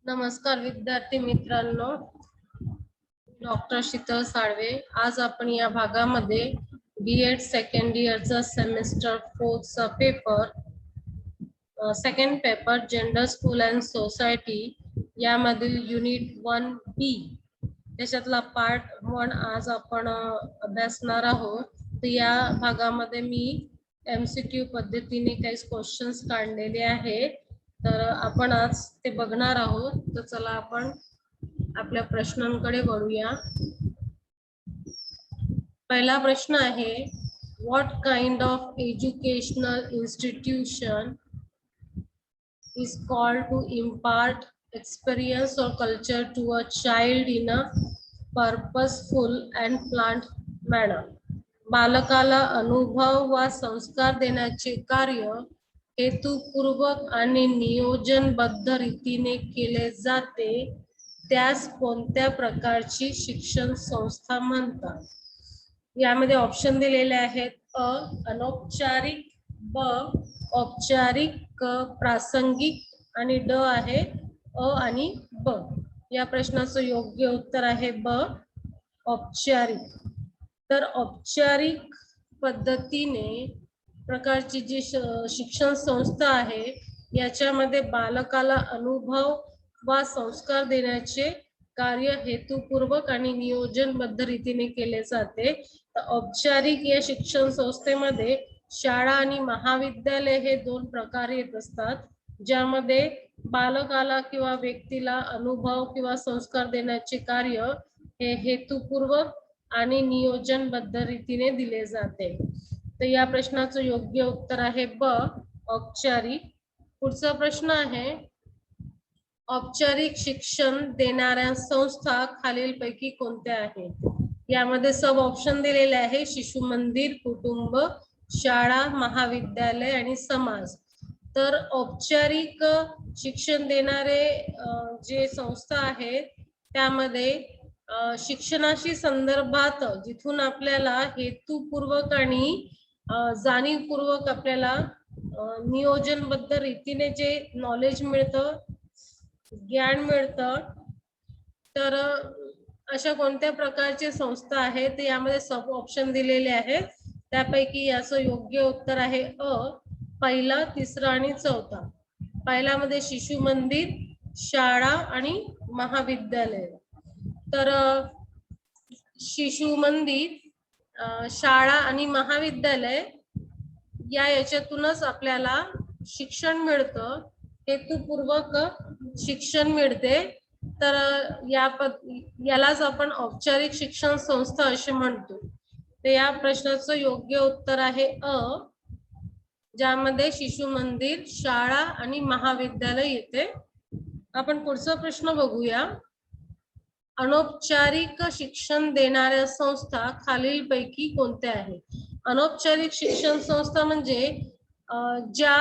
नमस्कार विद्यार्थी मित्रांनो, डॉक्टर शीतल साळवे। आज आपण या भागामध्ये B.Ed सेकंड इयरचा सेमिस्टर 4चा paper second paper gender school and society यामधील युनिट 1B त्याच्यातला पार्ट 1 आज आपण अभ्यासणार आहोत। तर या भागामध्ये मी MCQ पद्धतीने काही क्वेश्चन्स काढलेले आहेत, तर आपण आज ते बघणार आहोत। तर चला आपण आपल्या प्रश्नांकडे वळूया। पहिला प्रश्न आहे, what kind of educational institution is called to impart experience or culture to a child in a purposeful and planned manner. बालकाला अनुभव व संस्कार देण्याचे कार्य हेतुपूर्वक आणि नियोजनबद्ध रीतीने केले जाते, त्यास कोणत्या प्रकारची शिक्षण संस्था म्हणतात? यामध्ये ऑप्शन दिलेले आहेत। अ अनौपचारिक, ब औपचारिक, क प्रासंगिक आणि ड आहे अ आणि ब। या प्रश्नाचं योग्य उत्तर आहे ब औपचारिक। तर औपचारिक पद्धतीने प्रकारची जी शिक्षण संस्था आहे याच्यामध्ये बालकाला अनुभव व संस्कार देण्याचे कार्य हेतुपूर्वक आणि नियोजनबद्ध रीतीने केले जाते। औपचारिक या शिक्षण संस्थेमध्ये शाळा आणि महाविद्यालय हे दोन प्रकार येत असतात, ज्यामध्ये बालकाला किंवा व्यक्तीला अनुभव किंवा संस्कार देण्याचे कार्य हे हेतुपूर्वक आणि नियोजनबद्ध रीतीने दिले जाते। तर या प्रश्नाचं योग्य उत्तर आहे ब औपचारिक। पुढचा प्रश्न आहे, औपचारिक शिक्षण देणाऱ्या संस्था खालीलपैकी कोणत्या आहेत? यामध्ये सब ऑप्शन दिलेले आहे, शिशु मंदिर, कुटुंब, शाळा, महाविद्यालय आणि समाज। तर औपचारिक शिक्षण देणारे जे संस्था आहेत त्यामध्ये शिक्षणाशी संदर्भात जिथून आपल्याला हेतुपूर्वक आणि जाणीवपूर्वक आपल्याला नियोजनबद्ध रीतीने जे नॉलेज मिळतं, ज्ञान मिळतं, तर अशा कोणत्या प्रकारचे संस्था आहेत यामध्ये सब ऑप्शन दिलेले आहेत। त्यापैकी याचं योग्य उत्तर आहे अ पहिला, तिसरा आणि चौथा। पहिल्यामध्ये शिशु मंदिर, शाळा आणि महाविद्यालय। तर शिशु मंदिर, शाळा आणि महाविद्यालय याच्यातूनच आपल्याला शिक्षण मिळतं, हेतुपूर्वक शिक्षण मिळते। तर यालाच आपण औपचारिक शिक्षण संस्था असे म्हणतो। तर या प्रश्नाचं योग्य उत्तर आहे अ, ज्यामध्ये शिशु मंदिर, शाळा आणि महाविद्यालय येते। आपण पुढचा प्रश्न बघूया, अनौपचारिक शिक्षण देणाऱ्या संस्था खालीलपैकी कोणत्या आहेत? अनौपचारिक शिक्षण संस्था म्हणजे ज्या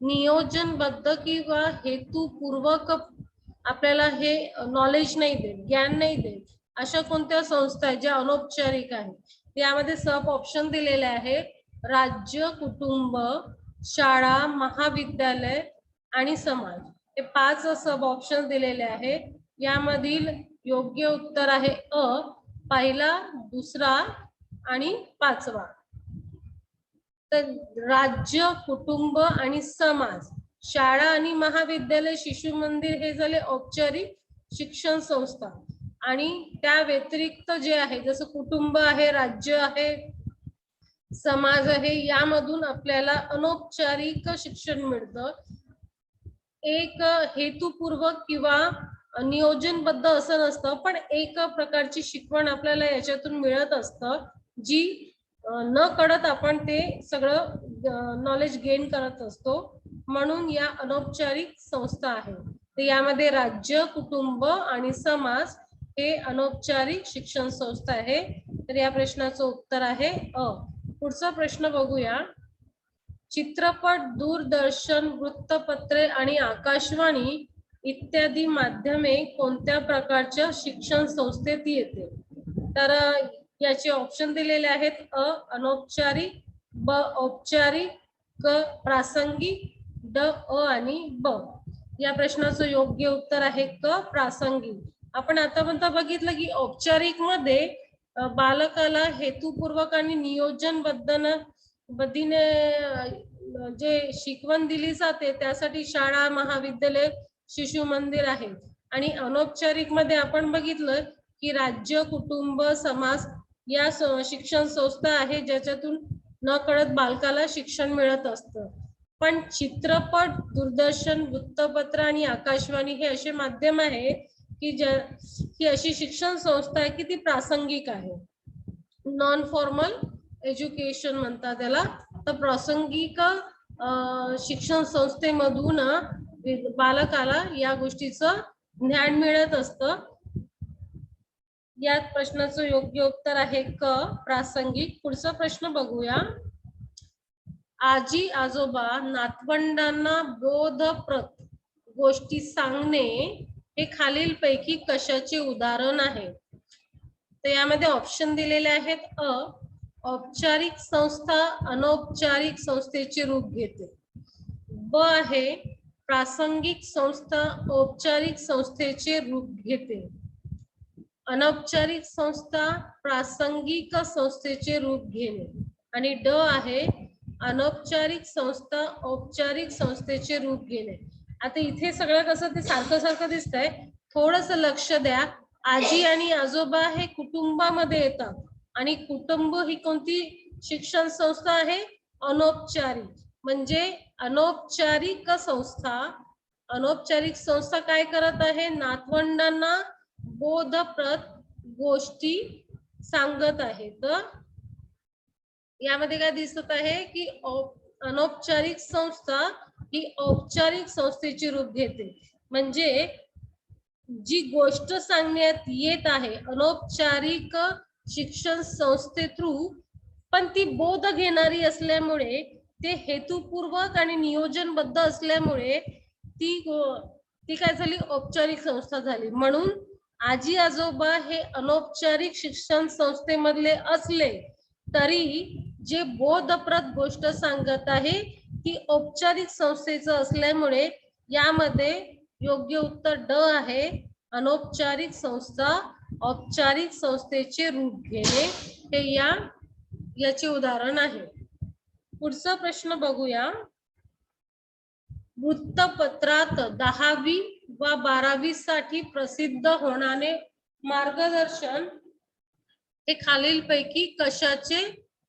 नियोजनबद्ध किंवा हेतुपूर्वक आपल्याला हे नॉलेज नाही देत, ज्ञान नाही देत, अशा कोणत्या संस्था आहेत ज्या अनौपचारिक आहेत? यामध्ये सब ऑप्शन दिलेले आहे, राज्य, कुटुंब, शाळा, महाविद्यालय आणि समाज। हे 5 सब ऑप्शन दिलेले आहेत। यामधील योग्य उत्तर आहे अ पहिला, दुसरा आणि पाचवा। तर राज्य, कुटुंब आणि समाज, शाळा आणि महाविद्यालय, शिशु मंदिर हे झाले औपचारिक शिक्षण संस्था। आणि त्या व्यतिरिक्त जे आहे, जसं कुटुंब आहे, राज्य आहे, समाज आहे, यामधून आपल्याला अनौपचारिक शिक्षण मिळतं। एक हेतुपूर्वक किंवा नियोजनबद्ध असं नसतं, पण एक प्रकारची शिकवण आपल्याला याच्यातून मिळत असतं, जी न कळत आपण ते सगळं नॉलेज गेन करत असतो, म्हणून या अनौपचारिक संस्था आहेत। तर यामध्ये राज्य, कुटुंब आणि समाज हे अनौपचारिक शिक्षण संस्था आहे। तर या प्रश्नाचं उत्तर आहे अ। पुढचा प्रश्न बघूया, चित्रपट, दूरदर्शन, वृत्तपत्रे आणि आकाशवाणी इत्यादी माध्यमे कोणत्या प्रकारच्या शिक्षण संस्थेत येते? तर याचे ऑप्शन दिलेले आहेत, अ अनौपचारिक, ब औपचारिक, क प्रासंगिक, ड अ आणि ब। या प्रश्नाचं योग्य उत्तर आहे क प्रासंगिक. आपण आतापर्यंत बघितलं की औपचारिक मध्ये बालकाला हेतुपूर्वक आणि नियोजनबद्धीने जे शिकवण दिली जाते त्यासाठी शाळा, महाविद्यालय, शिशु मंदिर आहे. आणि अनौपचारिक मध्ये आपण बघितलं की राज्य, कुटुंब, समाज या शिक्षण संस्था आहे ज्याच्यातून न कळत बालकाला शिक्षण मिळत असतं. पण चित्रपट, दूरदर्शन, वृत्तपत्र आणि आकाशवाणी हे असे माध्यम आहे की अशी शिक्षण संस्था आहे की ती प्रासंगिक आहे. नॉन फॉर्मल एज्युकेशन म्हणतात त्याला. तर प्रासंगिक शिक्षण संस्थेमधून बालकाला या गोष्टीचं ज्ञान मिळत असतं. या प्रश्नाचं योग्य उत्तर आहे क प्रासंगिक. पुढचा प्रश्न बघूया. आजी आजोबा नातवंडांना बोधप्रद गोष्टी सांगणे हे खालीलपैकी कशाचे उदाहरण आहे? तर यामध्ये ऑप्शन दिलेले आहेत. अ औपचारिक संस्था अनौपचारिक संस्थेचे रूप घेते. ब आहे प्रासंगिक संस्था औपचारिक संस्थेचे रूप घेते. अनौपचारिक संस्था प्रासंगिक संस्थेचे रूप घेणे. आणि ड आहे अनौपचारिक संस्था औपचारिक संस्थेचे रूप घेणे. आता इथे सगळं कसं ते सारखं सारखं दिसतंय, थोडस लक्ष द्या. आजी आणि आजोबा हे कुटुंबामध्ये येतात आणि कुटुंब ही कोणती शिक्षण संस्था आहे? अनौपचारिक. म्हणजे अनौपचारिक संस्था काय करत आहे? नातवंडांना बोधप्रद गोष्टी सांगत आहे. तर यामध्ये काय दिसत आहे की अनौपचारिक संस्था ही औपचारिक संस्थेचे रूप घेते. म्हणजे जी गोष्ट सांगण्यात येत आहे अनौपचारिक शिक्षण संस्थे थ्रू, पण ती बोध घेणारी असल्यामुळे, ते हेतुपूर्वक आणि नियोजनबद्ध असल्यामुळे ती काय झाली? औपचारिक संस्था झाली. म्हणून आजी आजोबा हे अनौपचारिक शिक्षण संस्थेमधले असले तरी जे बोधप्रद गोष्ट सांगत आहे ती औपचारिक संस्थेचं असल्यामुळे यामध्ये योग्य उत्तर ड आहे. अनौपचारिक संस्था औपचारिक संस्थेचे रूप घेणे हे याचे उदाहरण आहे. पुढचा प्रश्न बघूया. वृत्तपत्रात 10वी व 12वी साठी प्रसिद्ध होणारे मार्गदर्शन हे खालीलपैकी कशाचे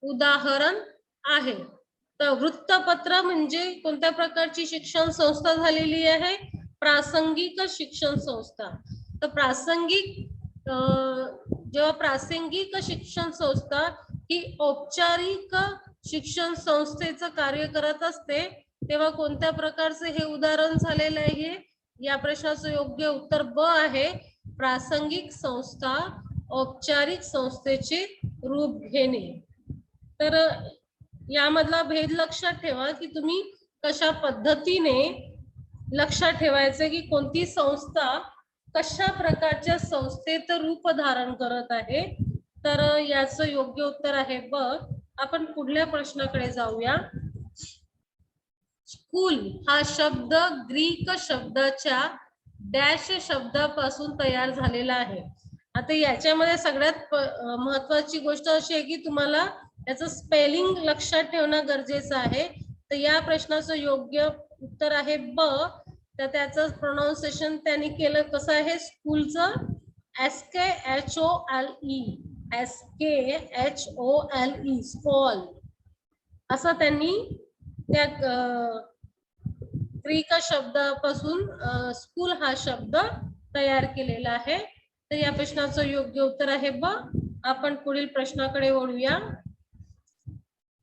उदाहरण आहे? तर वृत्तपत्र म्हणजे कोणत्या प्रकारची शिक्षण संस्था झालेली आहे? प्रासंगिक शिक्षण संस्था. तर जेव्हा प्रासंगिक शिक्षण संस्था ही औपचारिक शिक्षण संस्थेचं कार्य करत असते तेव्हा कोणत्या प्रकारचे हे उदाहरण झालेलं आहे? या प्रश्नाचं योग्य उत्तर ब आहे. प्रासंगिक संस्था औपचारिक संस्थेचे रूप घेणे. तर यामधला भेद लक्षात ठेवा की तुम्ही कशा पद्धतीने लक्षात ठेवायचं की कोणती संस्था कशा प्रकारच्या संस्थेत रूप धारण करत आहे. तर याचं योग्य उत्तर आहे ब. आपण पुढल्या प्रश्नाकडे जाऊया. स्कूल हा शब्द ग्रीक शब्दाच्या डॅश शब्दापासून तयार झालेला आहे. आता याच्यामध्ये सगळ्यात महत्वाची गोष्ट अशी आहे की तुम्हाला याचं स्पेलिंग लक्षात ठेवणं गरजेचं आहे. तर या प्रश्नाचं योग्य उत्तर आहे ब. तर त्याचं प्रोनाउन्सिएशन त्यांनी केलं कसं आहे? स्कूलचं SKHOLE स्कॉल असं त्यांनी त्या ग्रीक शब्दापासून स्कूल हा शब्द तयार केलेला आहे. तर या प्रश्नाचं योग्य उत्तर आहे ब. आपण पुढील प्रश्नाकडे वळूया.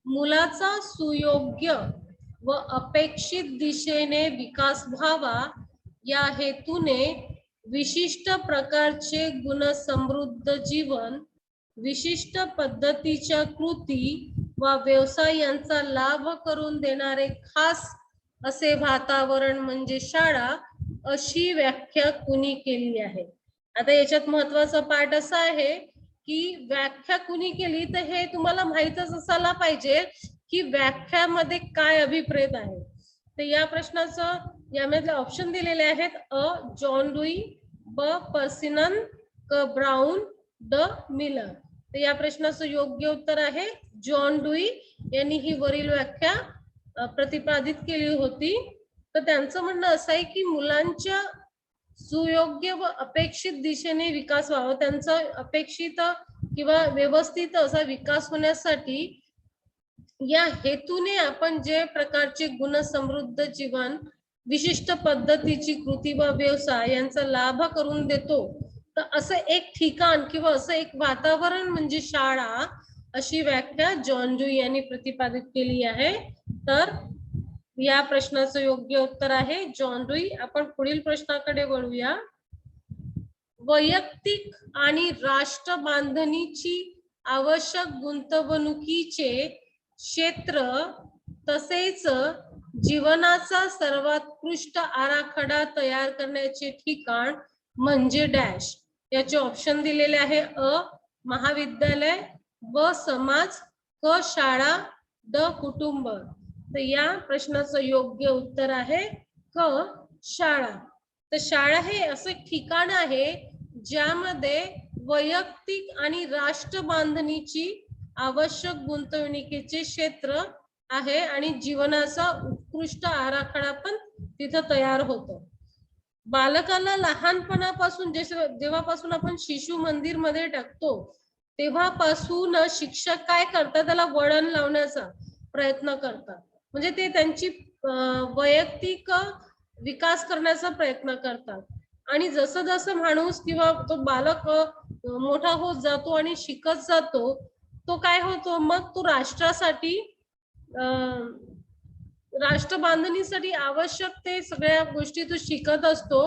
मुलाचा सुयोग्य व अपेक्षित दिशेने विकास व्हावा या हेतूने विशिष्ट प्रकारचे गुणसमृद्ध जीवन, विशिष्ट पद्धतीच्या कृती व व्यवसाय यांचा लाभ करून देणारे खास असे वातावरण म्हणजे शाळा, अशी व्याख्या कुणी केली आहे? आता याच्यात महत्वाचा पार्ट असा आहे की व्याख्या कुणी केली, तर हे तुम्हाला माहीतच असायला पाहिजे की व्याख्यामध्ये काय अभिप्रेत आहे. तर या प्रश्नाचं यामध्ये ऑप्शन दिलेले आहेत अ जॉन लुई, ब पर्सिनन, क ब्राउन, ड मिलर. तर या प्रश्नाचं योग्य उत्तर आहे जॉन लुई यांनी ही वरील व्याख्या प्रतिपादित केली होती. तर त्यांचं म्हणणं असं आहे की मुलांच्या सुयोग्य व अपेक्षित दिशेने विकास व्हावा, त्यांचा अपेक्षित किंवा व्यवस्थित असा विकास होण्यासाठी या हेतूने आपण जे प्रकारचे गुणसमृद्ध जीवन, विशिष्ट पद्धतीची कृती व व्यवसाय यांचा लाभ करून देतो, तर असं एक ठिकाण किंवा असं एक वातावरण म्हणजे शाळा, अशी व्याख्या जॉन लुई यांनी प्रतिपादित केली आहे. तर या प्रश्नाचं योग्य उत्तर आहे जॉन लुई. आपण पुढील प्रश्नाकडे वळूया. वैयक्तिक आणि राष्ट्र बांधणीची आवश्यक गुंतवणुकीचे क्षेत्र तसेच जीवनाचा सर्वोत्कृष्ट आराखडा तयार करण्याचे ठिकाण म्हणजे डॅश. याचे ऑप्शन दिलेले आहे अ महाविद्यालय, ब समाज, क शाळा, ड कुटुंब. तर या प्रश्नाचं योग्य उत्तर आहे क शाळा. तर शाळा हे असं ठिकाण आहे ज्यामध्ये वैयक्तिक आणि राष्ट्र बांधणीची आवश्यक गुंतवणुकीचे क्षेत्र आहे आणि जीवनाचा उत्कृष्ट आराखडा पण तिथं तयार होतो. बालकाला लहानपणापासून जेव्हापासून आपण शिशु मंदिर मध्ये टाकतो तेव्हापासून शिक्षक काय करतात, त्याला वळण लावण्याचा प्रयत्न करतात. म्हणजे ते त्यांची वैयक्तिक विकास करण्याचा प्रयत्न करतात. आणि जसं जसं माणूस किंवा तो बालक मोठा होत जातो आणि शिकत जातो, तो काय होतो मग तो राष्ट्रासाठी राष्ट्र बांधणीसाठी आवश्यक ते सगळ्या गोष्टी तो शिकत असतो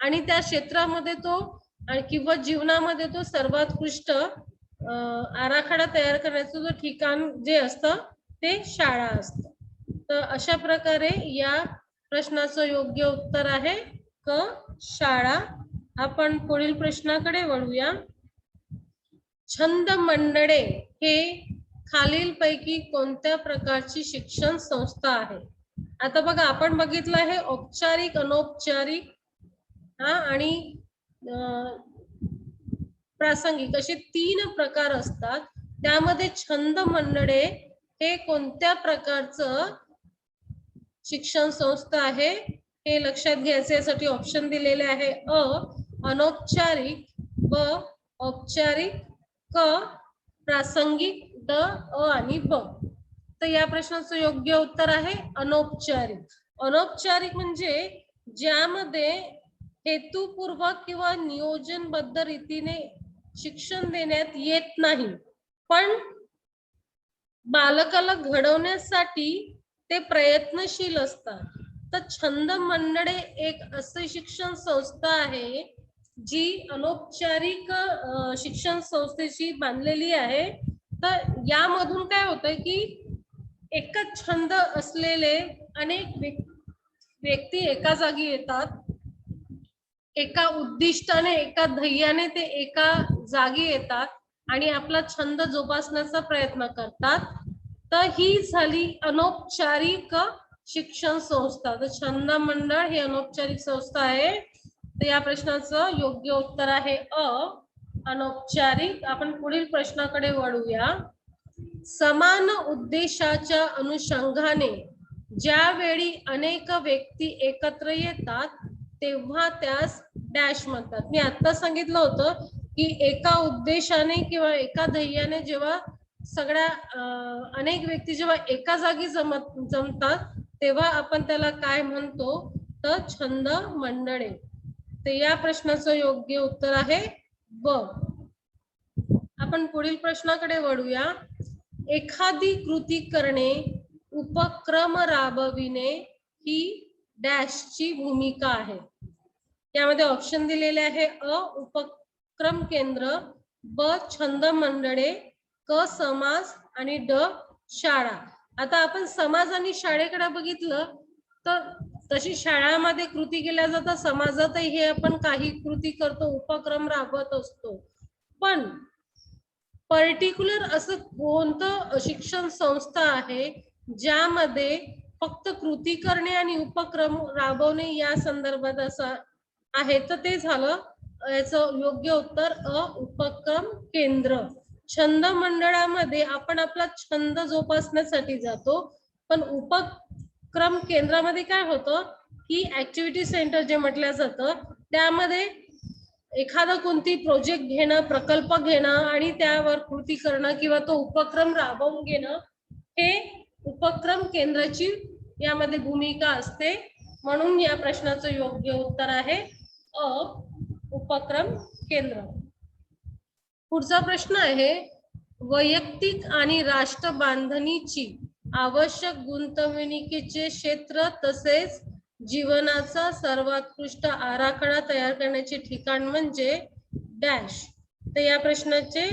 आणि त्या क्षेत्रामध्ये तो किंवा जीवनामध्ये तो सर्वोत्कृष्ट आराखडा तयार करण्याचं जो ठिकाण जे असतं ते शाळा असतं. तर अशा प्रकारे या प्रश्नाचं योग्य उत्तर आहे क शाळा. आपण पुढील प्रश्नाकडे वळूया. छंद मंडळे हे खालीलपैकी कोणत्या प्रकारची शिक्षण संस्था आहे? आता बघा, आपण बघितलं आहे औपचारिक, अनौपचारिक आणि प्रासंगिक असे 3 प्रकार असतात. त्यामध्ये छंद मंडळे हे कोणत्या प्रकारचं शिक्षण संस्था आहे हे लक्षात घ्यायचे. यासाठी ऑप्शन दिलेले आहे अ अनौपचारिक, ब औपचारिक, क प्रासंगिक, ड अ आणि ब. तर या प्रश्नाचं योग्य उत्तर आहे अनौपचारिक. अनौपचारिक म्हणजे ज्यामध्ये हेतुपूर्वक किंवा नियोजनबद्ध रीतीने शिक्षण देण्यात येत नाही, पण बालकाला घडवण्यासाठी ते प्रयत्नशील असतात. तर छंद मंडळे एक असे शिक्षण संस्था आहे जी अनौपचारिक शिक्षण संस्थेशी बांधलेली आहे. तर यामधून काय होतंय की एकच छंद असलेले अनेक व्यक्ती एका जागी येतात, एका उद्दिष्टाने, एका ध्येयाने ते एका जागी येतात आणि आपला छंद जोपासण्याचा प्रयत्न करतात. तर ही झाली अनौपचारिक शिक्षण संस्था. तर छंद मंडळ ही अनौपचारिक संस्था आहे. तर या प्रश्नाचं योग्य उत्तर आहे अ अनौपचारिक. आपण पुढील प्रश्नाकडे वळूया. समान उद्देशाच्या अनुषंगाने ज्यावेळी अनेक व्यक्ती एकत्र येतात तेव्हा त्यास डॅश म्हणतात. मी आता सांगितलं होतं की एका उद्देशाने किंवा एका ध्येयाने जेव्हा सगळ्या अनेक व्यक्ती जेव्हा एका जागी जमतात तेव्हा आपण त्याला काय म्हणतो, तर छंद मंडळे. तर या प्रश्नाचं योग्य उत्तर आहे ब. आपण पुढील प्रश्नाकडे वळूया. एखादी कृती करणे, उपक्रम राबविणे ही डॅशची भूमिका आहे. यामध्ये ऑप्शन दिलेले आहे अ उपक्रम केंद्र, ब छंद मंडळे, क समाज आणि ड शाळा. आता आपण समाज आणि शाळेकडे बघितलं तर तशी शाळामध्ये कृती केल्या जातात, समाजातही हे आपण काही कृती करतो, उपक्रम राबवत असतो. पण पर्टिक्युलर असं कोणतं शिक्षण संस्था आहे ज्यामध्ये फक्त कृती करणे आणि उपक्रम राबवणे या संदर्भात असं आहे, तर ते झालं याचं योग्य उत्तर उपक्रम केंद्र. छंद मंडळामध्ये आपण आपला छंद जोपासण्यासाठी जातो, पण उपक्रम केंद्रामध्ये काय होतं की ऍक्टिव्हिटी सेंटर जे म्हटलं जातं त्यामध्ये एखादा कोणती प्रोजेक्ट घेणं, प्रकल्प घेणं आणि त्यावर कृती करणं किंवा तो उपक्रम राबवून घेणं हे उपक्रम केंद्राची यामध्ये भूमिका असते. म्हणून या प्रश्नाचं योग्य उत्तर आहे उपक्रम केंद्र. पुढचा प्रश्न आहे वैयक्तिक आणि राष्ट्र बांधणीची आवश्यक गुंतवणुकीचे क्षेत्र तसेच जीवनाचा सर्वोत्कृष्ट आराखडा तयार करण्याचे ठिकाण म्हणजे डॅश. तर या प्रश्नाचे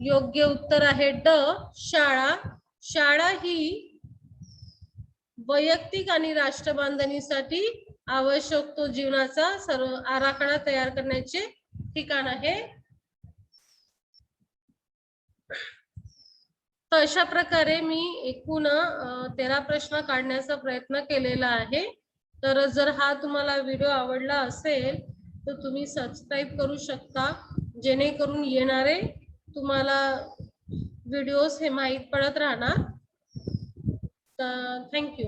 योग्य उत्तर आहे ड शाळा. शाळा ही वैयक्तिक आणि राष्ट्र बांधणीसाठी आवश्यक तो जीवनाचा सर्व आराखडा तयार करण्याचे ठिकाण आहे. तर अशा प्रकारे मी एकूण 13 प्रश्न काढण्याचा प्रयत्न केलेला आहे. तर जर हा तुम्हाला व्हिडिओ आवडला असेल तर तुम्ही सबस्क्राईब करू शकता, जेणेकरून येणारे तुम्हाला व्हिडिओज हे माहीत पडत राहणार. तर थँक्यू.